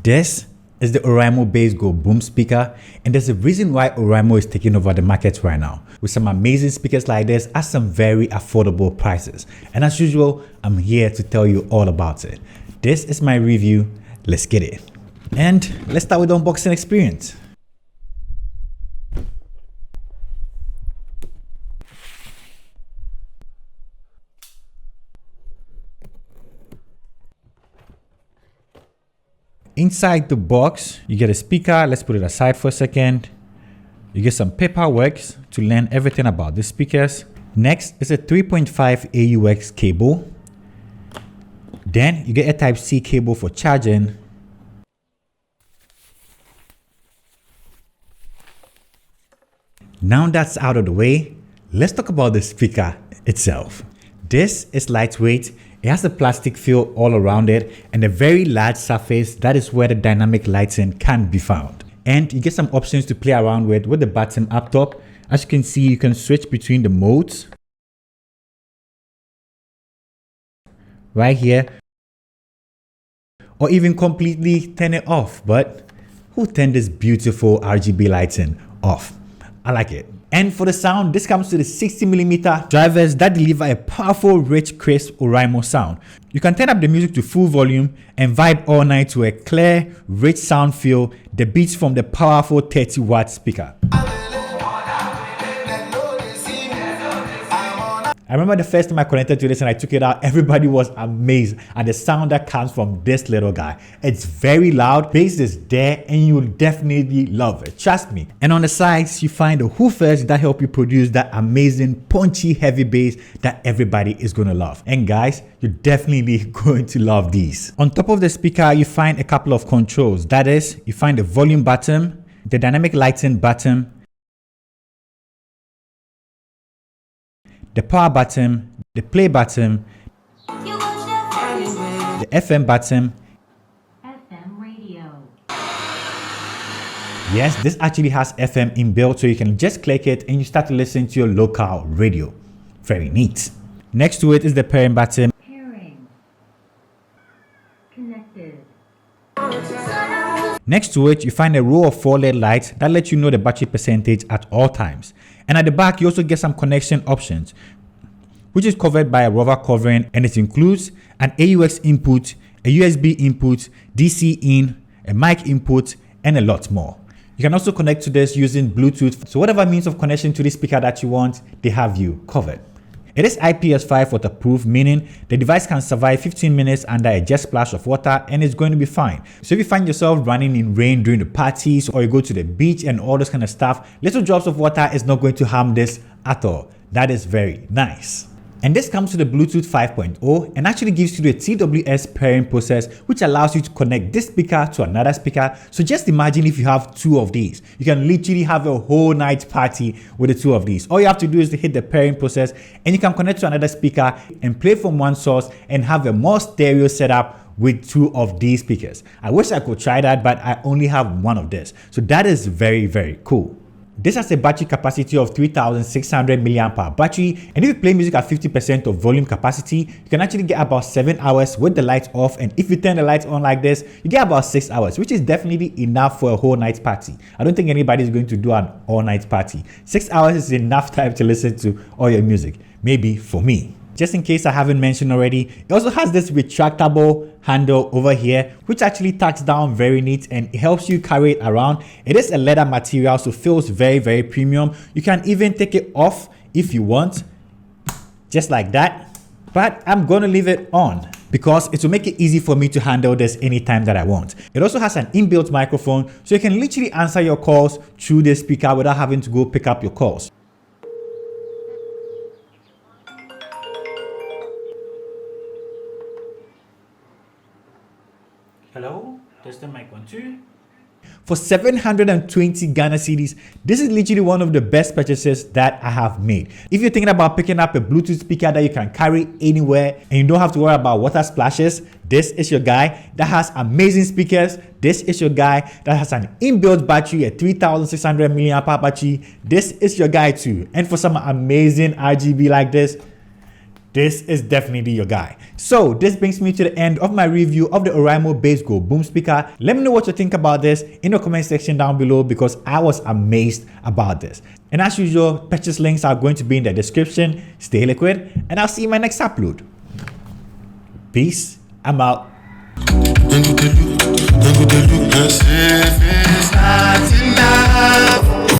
This is the Oraimo Bass Go boom speaker, and there's a reason why Oraimo is taking over the market right now with some amazing speakers like this at some very affordable prices. And as usual, I'm here to tell you all about it. This is my review. Let's get it. And let's start with the unboxing experience. Inside the box, you get a speaker. Let's put it aside for a second. You get some paperwork to learn everything about the speakers. Next is a 3.5 AUX cable. Then you get a Type-C cable for charging. Now that's out of the way, let's talk about the speaker itself. This is lightweight. It has a plastic feel all around it and a very large surface. That is where the dynamic lighting can be found. And you get some options to play around with the button up top. As you can see, you can switch between the modes right here, or even completely turn it off. But who turned this beautiful RGB lighting off? I like it. And for the sound, this comes with the 60mm drivers that deliver a powerful, rich, crisp Oraimo sound. You can turn up the music to full volume and vibe all night to a clear, rich sound feel that beats from the powerful 30-watt speaker. I remember the first time I connected to this and I took it out, everybody was amazed at the sound that comes from this little guy. It's very loud, bass is there, and you will definitely love it, trust me. And on the sides, you find the woofers that help you produce that amazing, punchy, heavy bass that everybody is gonna love. And guys, you're definitely going to love these. On top of the speaker, you find a couple of controls. That is, you find the volume button, the dynamic lighting button, the power button, the play button, the FM button. FM radio. Yes, this actually has FM inbuilt, so you can just click it and you start to listen to your local radio. Very neat. Next to it is the pairing button. Pairing. Connected. Next to it, you find a row of 4 LED lights that let you know the battery percentage at all times. And at the back, you also get some connection options, which is covered by a rubber covering, and it includes an AUX input, a USB input, DC in, a mic input, and a lot more. You can also connect to this using Bluetooth. So whatever means of connection to this speaker that you want, they have you covered. It is IPS5 waterproof, meaning the device can survive 15 minutes under a jet splash of water and it's going to be fine. So if you find yourself running in rain during the parties, or you go to the beach and all this kind of stuff, little drops of water is not going to harm this at all. That is very nice. And this comes with the Bluetooth 5.0 and actually gives you the TWS pairing process, which allows you to connect this speaker to another speaker. So just imagine if you have 2 of these. You can literally have a whole night party with the 2 of these. All you have to do is to hit the pairing process and you can connect to another speaker and play from one source and have a more stereo setup with 2 of these speakers. I wish I could try that, but I only have 1 of this. So that is very, very cool. This has a battery capacity of 3600 mAh battery, and if you play music at 50% of volume capacity, you can actually get about 7 hours with the lights off, and if you turn the lights on like this, you get about 6 hours, which is definitely enough for a whole night party. I don't think anybody is going to do an all-night party. 6 hours is enough time to listen to all your music, maybe for me. Just in case I haven't mentioned already, it also has this retractable handle over here, which actually tucks down very neat and it helps you carry it around. It is a leather material, so feels very, very premium. You can even take it off if you want, just like that. But I'm gonna leave it on because it will make it easy for me to handle this anytime that I want. It also has an inbuilt microphone, so you can literally answer your calls through this speaker without having to go pick up your calls. Hello, testing mic 1 2. For 720 Ghana cedis, this is literally one of the best purchases that I have made. If you're thinking about picking up a Bluetooth speaker that you can carry anywhere and you don't have to worry about water splashes, this is your guy. That has amazing speakers. This is your guy. That has an inbuilt battery, a 3600 mAh battery. This is your guy too. And for some amazing RGB like this, this is definitely your guy. So this brings me to the end of my review of the Oraimo Bass Go boom speaker. Let me know what you think about this in the comment section down below, because I was amazed about this. And as usual, purchase links are going to be in the description. Stay liquid, and I'll see you in my next upload. Peace. I'm out.